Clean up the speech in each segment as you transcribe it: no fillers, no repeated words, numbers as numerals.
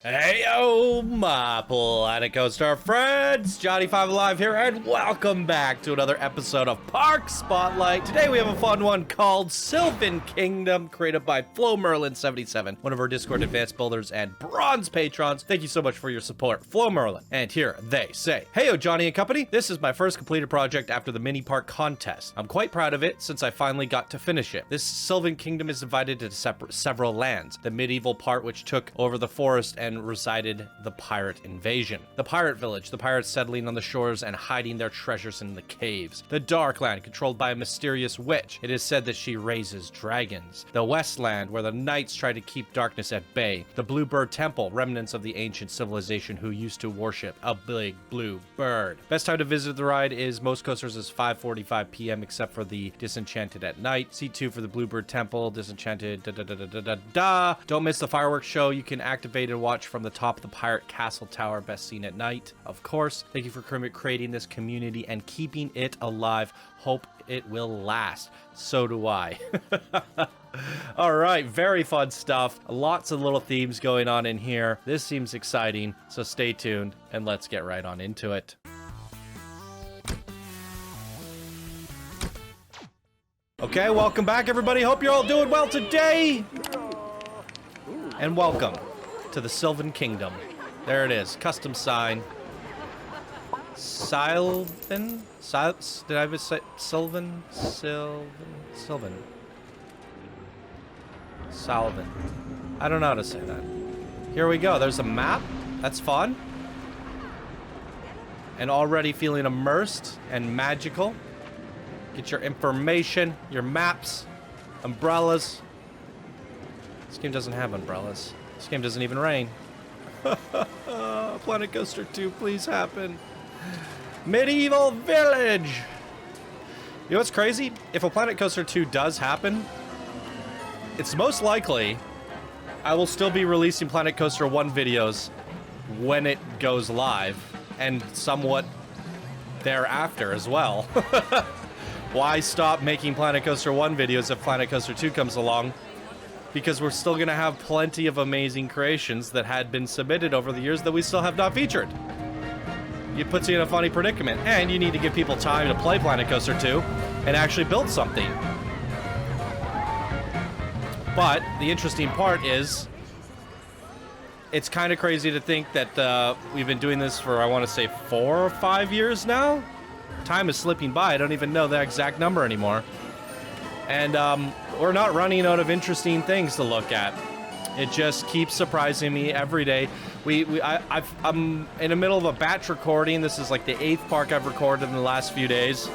Heyo, my Planet Coaster friends! Johnny5 Alive here, and welcome back to another episode of Park Spotlight. Today we have a fun one called Sylvan Kingdom, created by FloMerlin77, one of our Discord advanced builders and bronze patrons. Thank you so much for your support, FloMerlin. And here they say, Heyo, Johnny and company. This is my first completed project after the mini park contest. I'm quite proud of it since I finally got to finish it. This Sylvan Kingdom is divided into several lands. The medieval part, which took over the forest and resided the pirate invasion. The pirate village, the pirates settling on the shores and hiding their treasures in the caves. The dark land, controlled by a mysterious witch. It is said that she raises dragons. The west land, where the knights try to keep darkness at bay. The bluebird temple, remnants of the ancient civilization who used to worship a big blue bird. Best time to visit the ride is most coasters is 5:45 p.m. except for the Disenchanted at night. C2 for the bluebird temple, Disenchanted, Don't miss the fireworks show. You can activate and watch from the top of the pirate castle tower, best seen at night, of course. Thank you for creating this community and keeping it alive. Hope it will last. So do I. All right, very fun stuff. Lots of little themes going on in here. This seems exciting, so stay tuned and let's get right on into it. Okay, welcome back everybody. Hope you're all doing well today. And welcome to the Sylvan Kingdom. There it is, custom sign. Sylvan? Did I just say Sylvan? Sylvan. I don't know how to say that. Here we go, there's a map. That's fun. And already feeling immersed and magical. Get your information, your maps, umbrellas. This game doesn't have umbrellas. This game doesn't even rain. Planet Coaster 2, please happen. Medieval Village! You know what's crazy? If a Planet Coaster 2 does happen, it's most likely I will still be releasing Planet Coaster 1 videos when it goes live, and somewhat thereafter as well. Why stop making Planet Coaster 1 videos if Planet Coaster 2 comes along? Because we're still going to have plenty of amazing creations that had been submitted over the years that we still have not featured. It puts you in a funny predicament, and you need to give people time to play Planet Coaster 2 and actually build something. But the interesting part is, it's kind of crazy to think that we've been doing this for, I want to say, 4 or 5 years now? Time is slipping by. I don't even know the exact number anymore. And we're not running out of interesting things to look at. It just keeps surprising me every day. I'm in the middle of a batch recording. This is like the 8th park I've recorded in the last few days.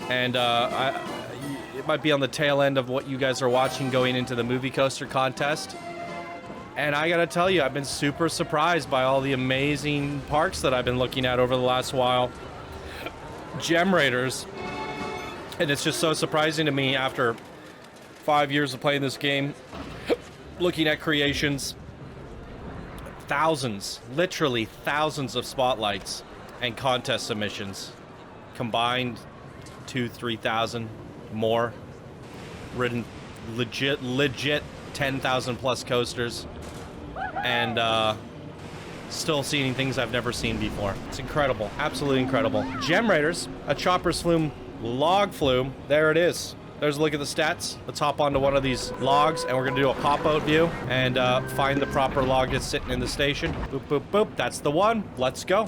And it might be on the tail end of what you guys are watching going into the movie coaster contest. And I gotta tell you, I've been super surprised by all the amazing parks that I've been looking at over the last while. Gem Raiders. And it's just so surprising to me after 5 years of playing this game, looking at creations, thousands, literally thousands of spotlights and contest submissions, combined 2,000-3,000 more, ridden legit 10,000 plus coasters, and still seeing things I've never seen before. It's incredible, absolutely incredible. Gem Raiders, a chopper's flume log flume. There it is. There's a look at the stats. Let's hop onto one of these logs and we're gonna do a pop-out view and find the proper log that's sitting in the station. Boop, boop, boop. That's the one. Let's go.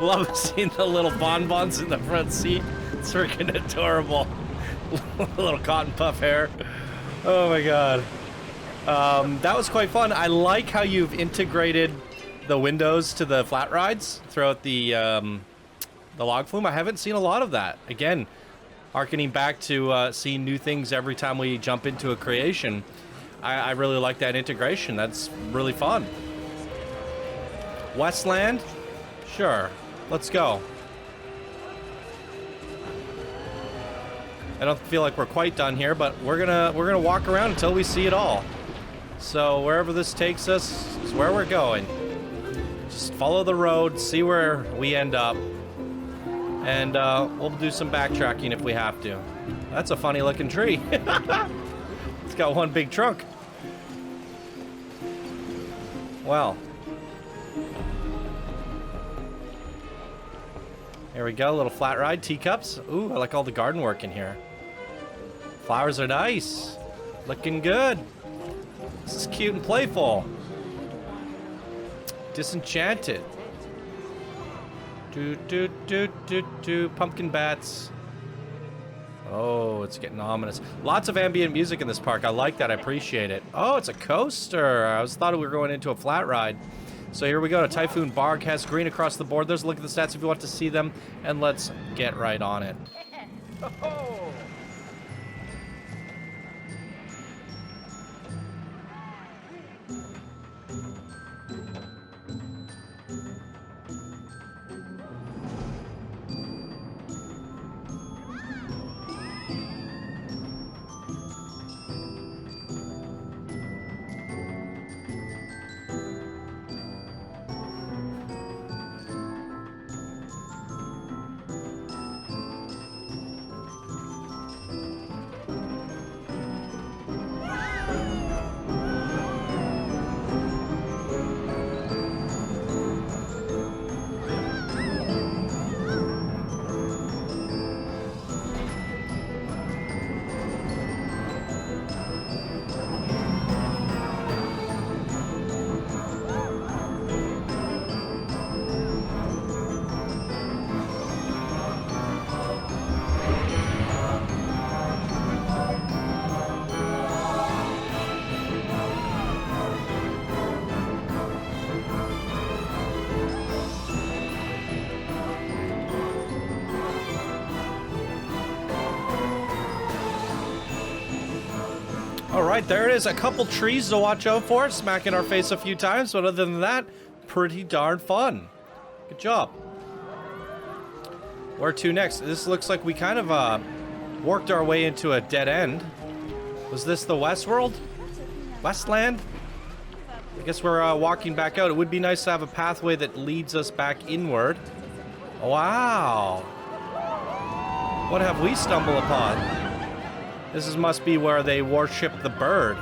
Love seeing the little bonbons in the front seat. It's freaking adorable. Little cotton puff hair. Oh my god. That was quite fun. I like how you've integrated the windows to the flat rides throughout the log flume. I haven't seen a lot of that. Again, harkening back to seeing new things every time we jump into a creation. I really like that integration. That's really fun. Westland? Sure. Let's go. I don't feel like we're quite done here, but we're gonna walk around until we see it all. So wherever this takes us is where we're going. Just follow the road, see where we end up, and we'll do some backtracking if we have to. That's a funny looking tree. It's got one big trunk. Wow. Here we go, little flat ride, teacups. Ooh, I like all the garden work in here. Flowers are nice. Looking good. This is cute and playful. Disenchanted. Pumpkin bats. Oh, it's getting ominous. Lots of ambient music in this park. I like that. I appreciate it. Oh, it's a coaster. I thought we were going into a flat ride. So here we go to Typhoon Bark. Has green across the board. There's a look at the stats if you want to see them. And let's get right on it. All right, there it is. A couple trees to watch out for, smacking our face a few times, but other than that, pretty darn fun. Good job. Where to next? This looks like we kind of worked our way into a dead end. Was this the Westworld? Westland? I guess we're walking back out. It would be nice to have a pathway that leads us back inward. Wow. What have we stumbled upon? This must be where they worship the bird.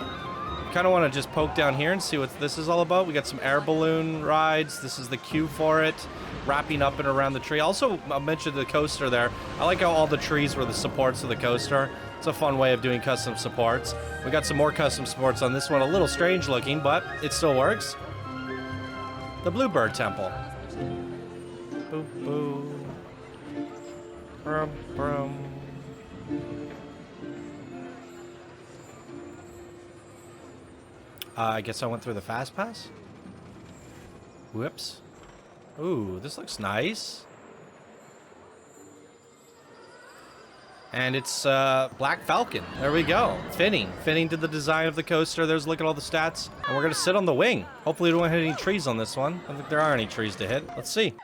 Kind of want to just poke down here and see what this is all about. We got some air balloon rides. This is the queue for it. Wrapping up and around the tree. Also, I'll mention the coaster there. I like how all the trees were the supports of the coaster. It's a fun way of doing custom supports. We got some more custom supports on this one. A little strange looking, but it still works. The Bluebird Temple. Boo boo. Brum brum. I guess I went through the fast pass. Whoops. Ooh, this looks nice. And it's Black Falcon. There we go. Fitting. Fitting to the design of the coaster. There's a look at all the stats. And we're going to sit on the wing. Hopefully we don't hit any trees on this one. I don't think there are any trees to hit. Let's see.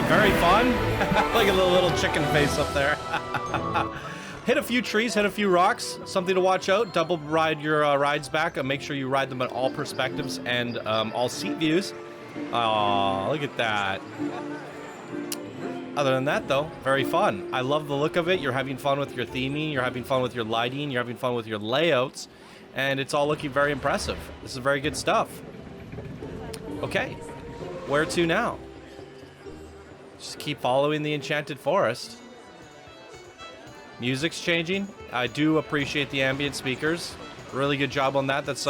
right, very fun. Look at the little chicken face up there. Hit a few trees, hit a few rocks. Something to watch out. Double ride your rides back. Make sure you ride them at all perspectives and all seat views. Oh, look at that. Other than that, though, very fun. I love the look of it. You're having fun with your theming. You're having fun with your lighting. You're having fun with your layouts. And it's all looking very impressive. This is very good stuff. Okay. Where to now? Just keep following the Enchanted Forest. Music's changing. I do appreciate the ambient speakers. Really good job on that. That's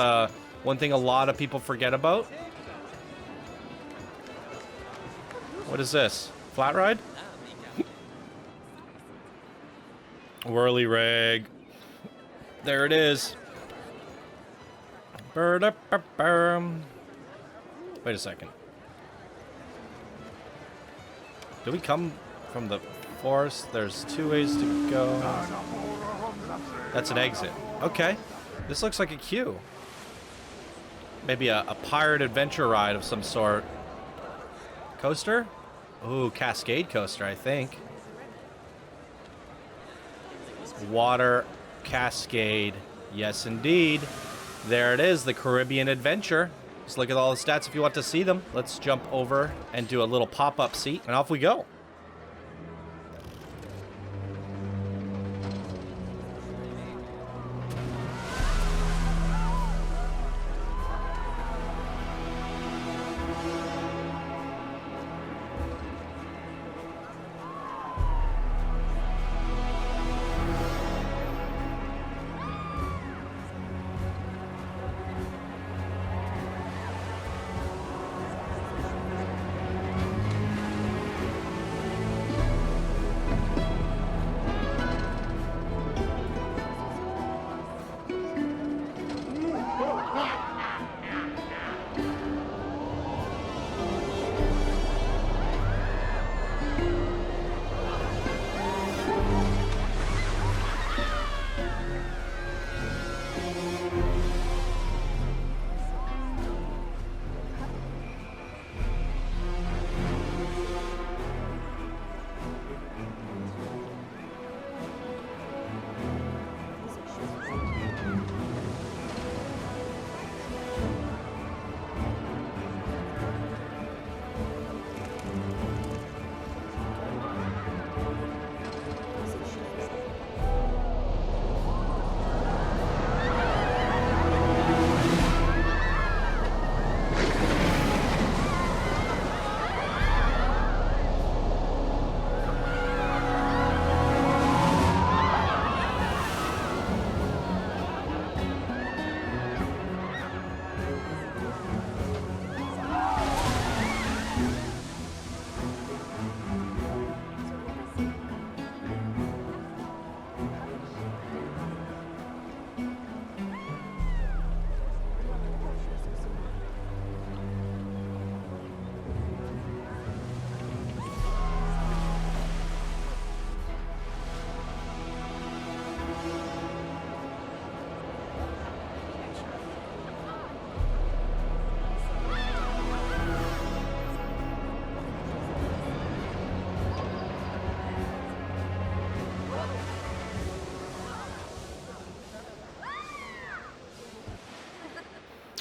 one thing a lot of people forget about. What is this? Flat ride? Whirly rig. There it is. Wait a second. Do we come from the forest? There's two ways to go. That's an exit. Okay. This looks like a queue. Maybe a pirate adventure ride of some sort. Coaster? Ooh, Cascade coaster, I think. Water Cascade. Yes, indeed. There it is, the Caribbean Adventure. Just look at all the stats if you want to see them. Let's jump over and do a little pop-up seat, and off we go.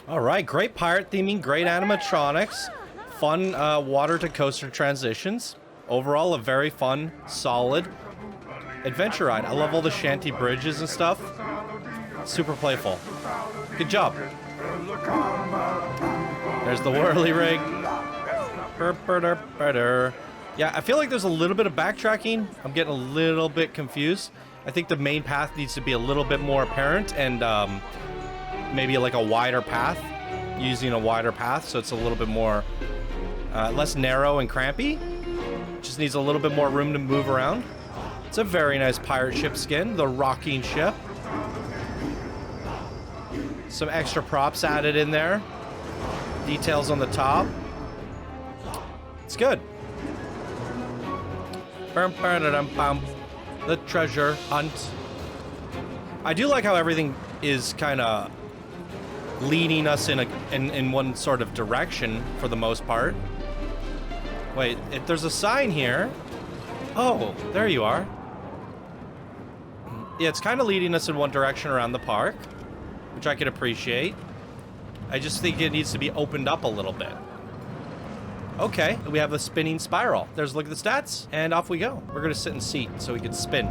All right, great pirate theming, great animatronics, fun water to coaster transitions. Overall, a very fun, solid adventure ride. I love all the shanty bridges and stuff. Super playful. Good job. There's the whirly rig. Yeah, I feel like there's a little bit of backtracking. I'm getting a little bit confused. I think the main path needs to be a little bit more apparent and maybe like a wider path, using a wider path so it's a little bit more less narrow and crampy. Just needs a little bit more room to move around. It's a very nice pirate ship skin, the rocking ship. Some extra props added in there. Details on the top. It's good. The treasure hunt. I do like how everything is kind of leading us in one sort of direction for the most part. Wait, if there's a sign here. Oh, there you are. Yeah, it's kind of leading us in one direction around the park, which I can appreciate. I just think it needs to be opened up a little bit. Okay, we have a spinning spiral. There's a look at the stats, and off we go. We're gonna sit in seat so we can spin.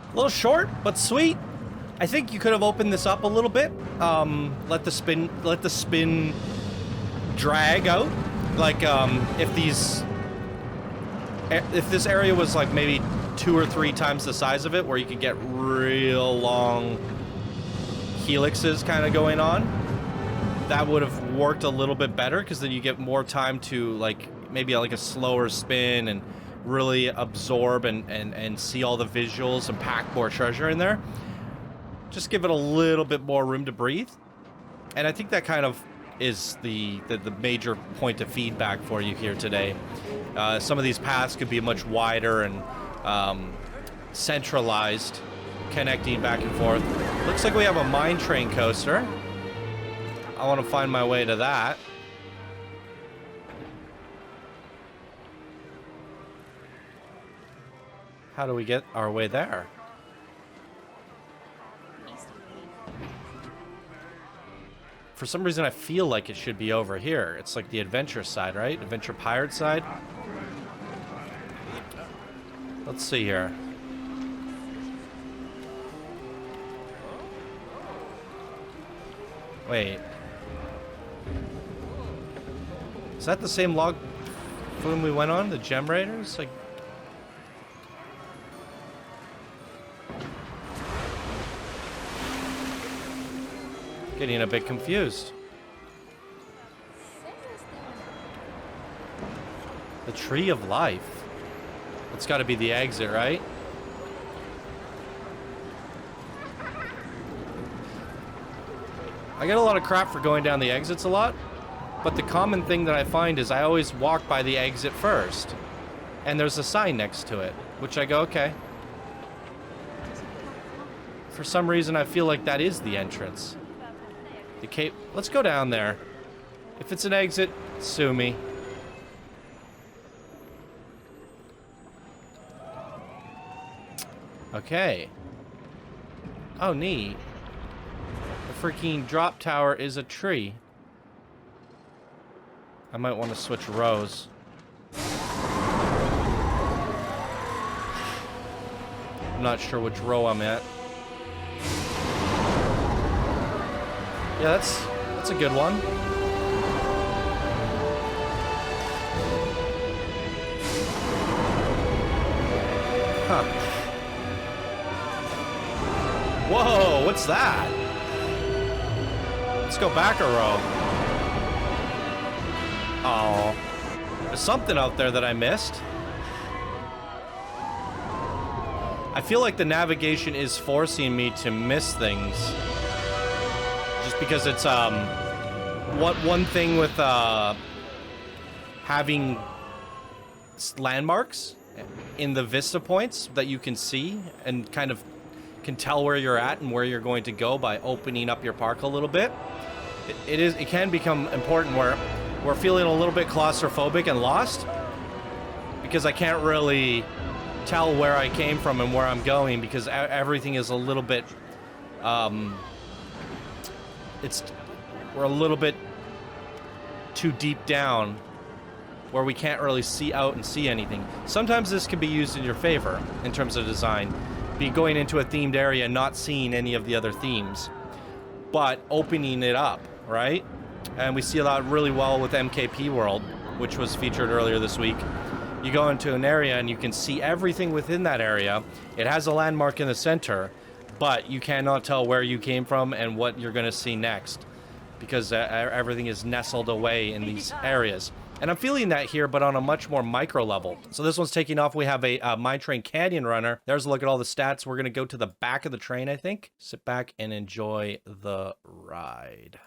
A little short, but sweet. I think you could have opened this up a little bit. Let the spin drag out. Like, if this area was like maybe 2 or 3 times the size of it, where you could get real long helixes kind of going on, that would have worked a little bit better, because then you get more time to like maybe like a slower spin and really absorb and see all the visuals and pack more treasure in there. Just give it a little bit more room to breathe. And I think that kind of is the major point of feedback for you here today. Some of these paths could be much wider and centralized, connecting back and forth. Looks like we have a mine train coaster. I want to find my way to that. How do we get our way there? For some reason, I feel like it should be over here. It's like the adventure side, right? Adventure pirate side. Let's see here. Wait. Is that the same log flume we went on? The Gem Raiders? Like... Getting a bit confused. The Tree of Life. It's got to be the exit, right? I get a lot of crap for going down the exits a lot, but the common thing that I find is I always walk by the exit first, and there's a sign next to it, which I go, okay. For some reason, I feel like that is the entrance. The cave. Let's go down there. If it's an exit, sue me. Okay. Oh, neat. The freaking drop tower is a tree. I might want to switch rows. I'm not sure which row I'm at. Yeah, that's a good one. Huh. Whoa, what's that? Let's go back a row. Oh, there's something out there that I missed. I feel like the navigation is forcing me to miss things. Just because it's one thing with having landmarks in the vista points that you can see and kind of can tell where you're at and where you're going to go by opening up your park a little bit. It can become important where we're feeling a little bit claustrophobic and lost because I can't really tell where I came from and where I'm going because everything is a little bit we're a little bit too deep down where we can't really see out and see anything. Sometimes this can be used in your favor in terms of design. Be going into a themed area and not seeing any of the other themes, but opening it up, right? And we see that really well with MKP World, which was featured earlier this week. You go into an area and you can see everything within that area. It has a landmark in the center, but you cannot tell where you came from and what you're going to see next because everything is nestled away in these areas. And I'm feeling that here, but on a much more micro level. So this one's taking off. We have a Mine Train Canyon Runner. There's a look at all the stats. We're going to go to the back of the train, I think. Sit back and enjoy the ride.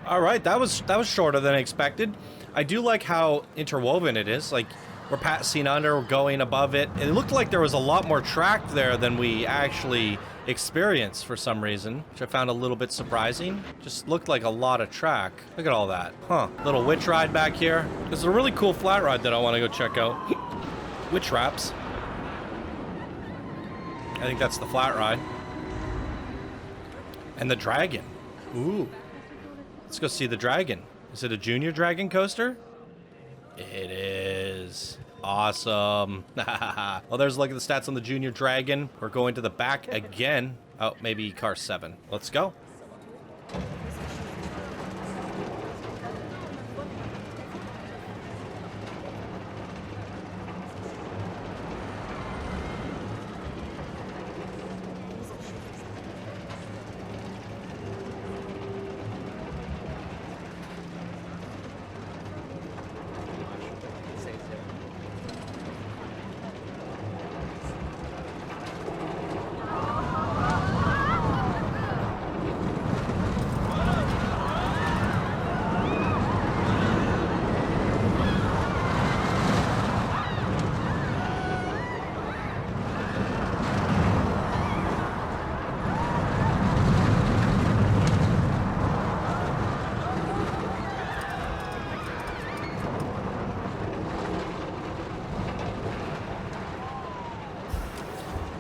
All right, that was shorter than expected. I do like how interwoven it is. Like, we're passing under, we're going above it. It looked like there was a lot more track there than we actually experienced for some reason, which I found a little bit surprising. Just looked like a lot of track. Look at all that. Huh. Little witch ride back here. There's a really cool flat ride that I want to go check out. Witch wraps. I think that's the flat ride. And the dragon. Ooh. Let's go see the dragon. Is it a junior dragon coaster? It is. Awesome. Well, there's a look at the stats on the junior dragon. We're going to the back again. Oh, maybe car 7. Let's go.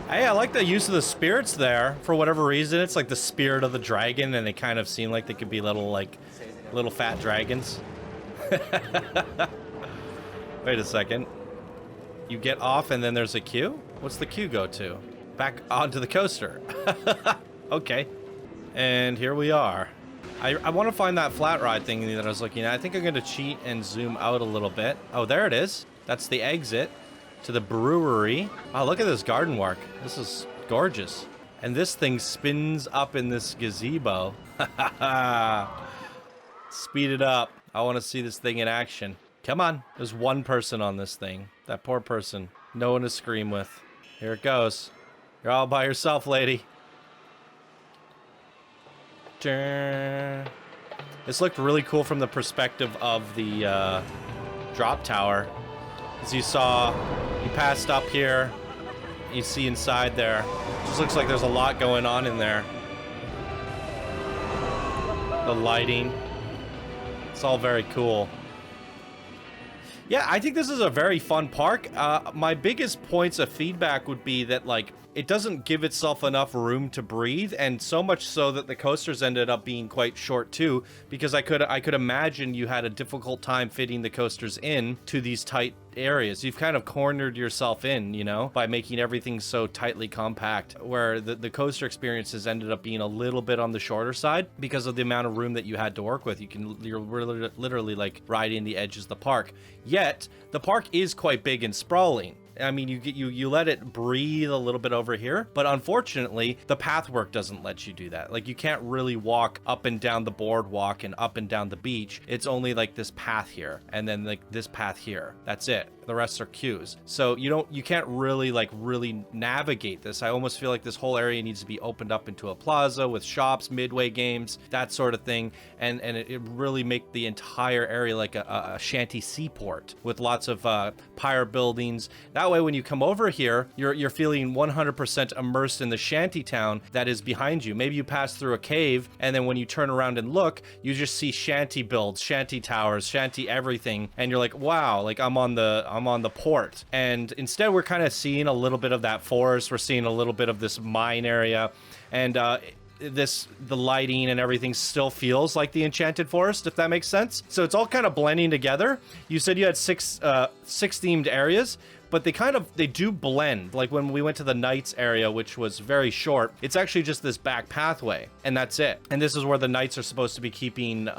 Hey, I like the use of the spirits there. For whatever reason, it's like the spirit of the dragon, and they kind of seem like they could be little fat dragons. Wait a second. You get off and then there's a queue? What's the queue go to? Back onto the coaster. Okay. And here we are. I want to find that flat ride thing that I was looking at. I think I'm going to cheat and zoom out a little bit. Oh, there it is. That's the exit to the brewery. Oh, look at this garden work. This is gorgeous. And this thing spins up in this gazebo. Speed it up. I want to see this thing in action. Come on. There's one person on this thing. That poor person. No one to scream with. Here it goes. You're all by yourself, lady. This looked really cool from the perspective of the drop tower. As you saw, you passed up here. You see inside there. Just looks like there's a lot going on in there. The lighting. It's all very cool. Yeah, I think this is a very fun park. My biggest points of feedback would be that, like, it doesn't give itself enough room to breathe, and so much so that the coasters ended up being quite short too, because I could imagine you had a difficult time fitting the coasters in to these tight areas. You've kind of cornered yourself in, you know, by making everything so tightly compact, where the coaster experiences ended up being a little bit on the shorter side because of the amount of room that you had to work with. You're literally like riding the edges of the park. Yet the park is quite big and sprawling. I mean, you let it breathe a little bit over here, but unfortunately, the pathwork doesn't let you do that. Like, you can't really walk up and down the boardwalk and up and down the beach. It's only like this path here, and then like this path here. That's it. The rest are queues. So you can't really navigate this. I almost feel like this whole area needs to be opened up into a plaza with shops, midway games, that sort of thing, and it really make the entire area like a shanty seaport with lots of pirate buildings. That way, when you come over here, you're feeling 100% immersed in the shanty town that is behind you. Maybe you pass through a cave, and then when you turn around and look, you just see shanty builds, shanty towers, shanty everything, and you're like, wow, like I'm on the port. And instead, we're kind of seeing a little bit of that forest. We're seeing a little bit of this mine area, and the lighting and everything still feels like the Enchanted Forest, if that makes sense. So it's all kind of blending together. You said you had six themed areas, but they do blend. Like when we went to the Knights area, which was very short, it's actually just this back pathway, and that's it. And this is where the Knights are supposed to be keeping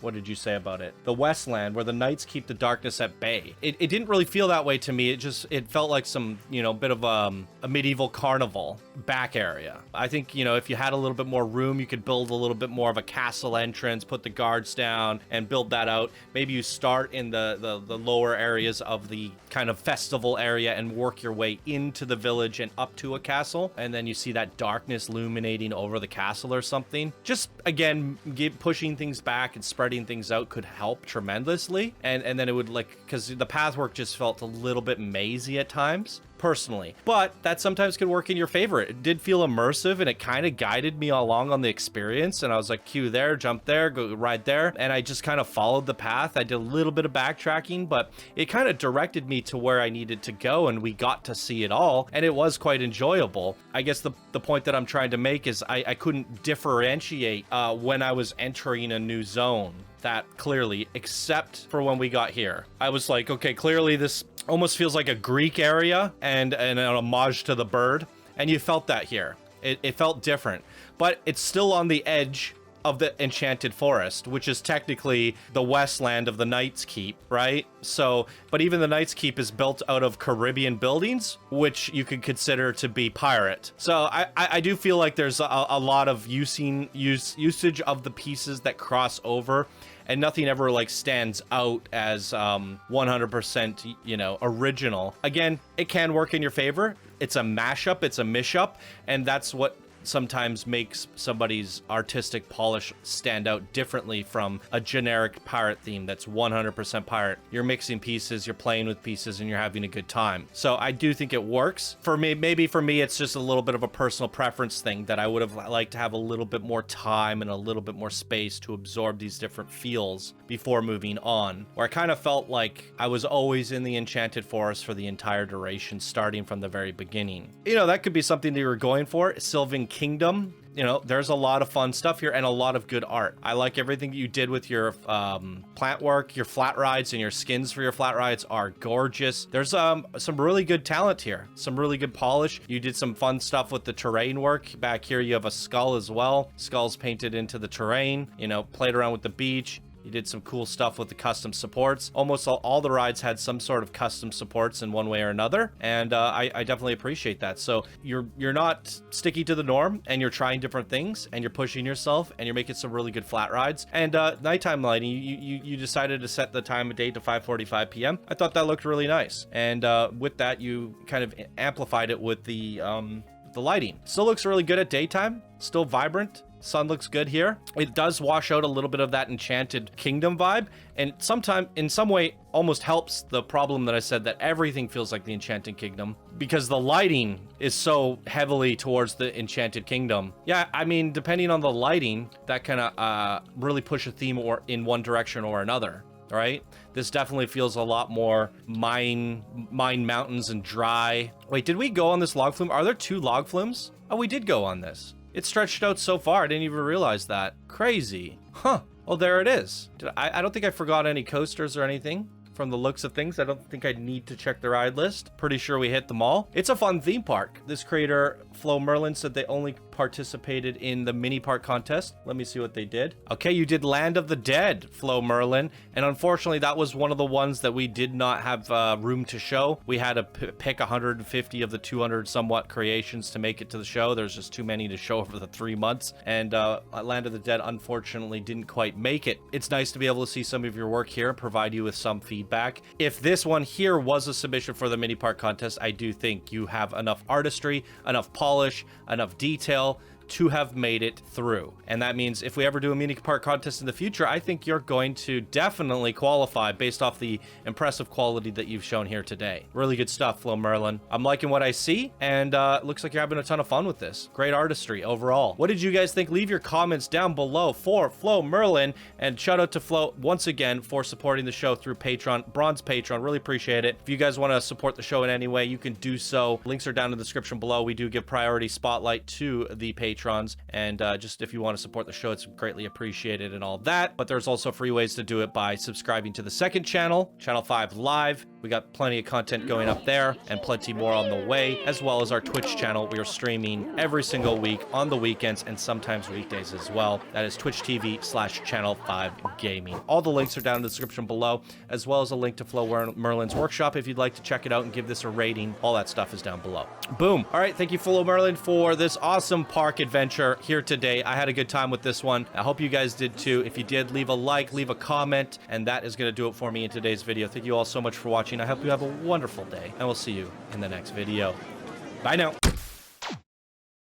what did you say about it? The Westland, where the Knights keep the darkness at bay. It didn't really feel that way to me. It felt like some, bit of a medieval carnival back area. I think, if you had a little bit more room, you could build a little bit more of a castle entrance, put the guards down and build that out. Maybe you start in the lower areas of the kind of festival area and work your way into the village and up to a castle. And then you see that darkness illuminating over the castle or something. Just, again, pushing things back and spreading things out could help tremendously, and then it would, because the pathwork just felt a little bit mazy at times personally, but that sometimes could work in your favor. It did feel immersive, and it kind of guided me along on the experience, and I was like, queue there, jump there, go ride there, and I just kind of followed the path. I did a little bit of backtracking, but it kind of directed me to where I needed to go, and we got to see it all, and it was quite enjoyable. I guess the point that I'm trying to make is I couldn't differentiate when I was entering a new zone that clearly, except for when we got here. I was like, okay, clearly this almost feels like a Greek area and an homage to the bird, and you felt that here. It felt different, but it's still on the edge of the Enchanted Forest, which is technically the Westland of the Knight's Keep, right? So, but even the Knight's Keep is built out of Caribbean buildings, which you could consider to be pirate. So I do feel like there's a lot of usage of the pieces that cross over, and nothing ever stands out as 100% original. Again, it can work in your favor. It's a mashup, it's a mishup, and that's what sometimes makes somebody's artistic polish stand out differently from a generic pirate theme that's 100% pirate. You're mixing pieces, you're playing with pieces, and you're having a good time. So I do think it works. For me, maybe for me, it's just a little bit of a personal preference thing that I would have liked to have a little bit more time and a little bit more space to absorb these different feels before moving on, where I kind of felt like I was always in the Enchanted Forest for the entire duration, starting from the very beginning. That could be something that you were going for. Sylvan Kingdom, there's a lot of fun stuff here and a lot of good art. I like everything you did with your plant work. Your flat rides and your skins for your flat rides are gorgeous. There's some really good talent here, some really good polish. You did some fun stuff with the terrain work. Back here you have a skull as well. Skull's painted into the terrain, played around with the beach. You did some cool stuff with the custom supports. Almost all the rides had some sort of custom supports in one way or another, and I definitely appreciate that. So you're not sticky to the norm, and you're trying different things, and you're pushing yourself, and you're making some really good flat rides. And nighttime lighting, you decided to set the time of day to 5:45 p.m. I thought that looked really nice, and with that, you kind of amplified it with the lighting. Still looks really good at daytime, still vibrant. Sun looks good here. It does wash out a little bit of that Enchanted Kingdom vibe, and in some way almost helps the problem that I said that everything feels like the Enchanted Kingdom, because the lighting is so heavily towards the Enchanted Kingdom. Yeah, I mean, depending on the lighting, that kind of really push a theme or in one direction or another. Right? This definitely feels a lot more mine mountains and dry. Wait, did we go on this log flume? Are there 2 log flumes? Oh, we did go on this. It stretched out so far, I didn't even realize that. Crazy. Huh. Well, there it is. I don't think I forgot any coasters or anything. from the looks of things. I don't think I need to check the ride list. Pretty sure we hit them all. It's a fun theme park. This creator, Flo Merlin, said they only participated in the mini park contest. Let me see what they did. Okay, you did Land of the Dead, Flo Merlin, and unfortunately that was one of the ones that we did not have room to show. We had to pick 150 of the 200 somewhat creations to make it to the show. There's just too many to show over the 3 months, and Land of the Dead unfortunately didn't quite make it. It's nice to be able to see some of your work here and provide you with some feedback. If this one here was a submission for the mini park contest, I do think you have enough artistry, enough polish, enough detail to have made it through. And that means if we ever do a mini park contest in the future, I think you're going to definitely qualify based off the impressive quality that you've shown here today. Really good stuff, Flo Merlin. I'm liking what I see, and looks like you're having a ton of fun with this. Great artistry overall. What did you guys think? Leave your comments down below for Flo Merlin, and shout out to Flo once again for supporting the show through Patreon, Bronze Patreon. Really appreciate it. If you guys want to support the show in any way, you can do so. Links are down in the description below. We do give priority spotlight to the patrons, and just if you want to support the show, it's greatly appreciated and all that. But there's also free ways to do it by subscribing to the second channel, Channel 5 Live. We got plenty of content going up there and plenty more on the way, as well as our Twitch channel. We are streaming every single week on the weekends and sometimes weekdays as well. That is Twitch TV/Channel 5 Gaming. All the links are down in the description below, as well as a link to Flo Merlin's workshop if you'd like to check it out and give this a rating. All that stuff is down below. Boom. All right, thank you, Flo Merlin, for this awesome park adventure here today. I had a good time with this one. I hope you guys did too. If you did, leave a like, leave a comment, and that is going to do it for me in today's video. Thank you all so much for watching. I hope you have a wonderful day, and we'll see you in the next video. Bye now.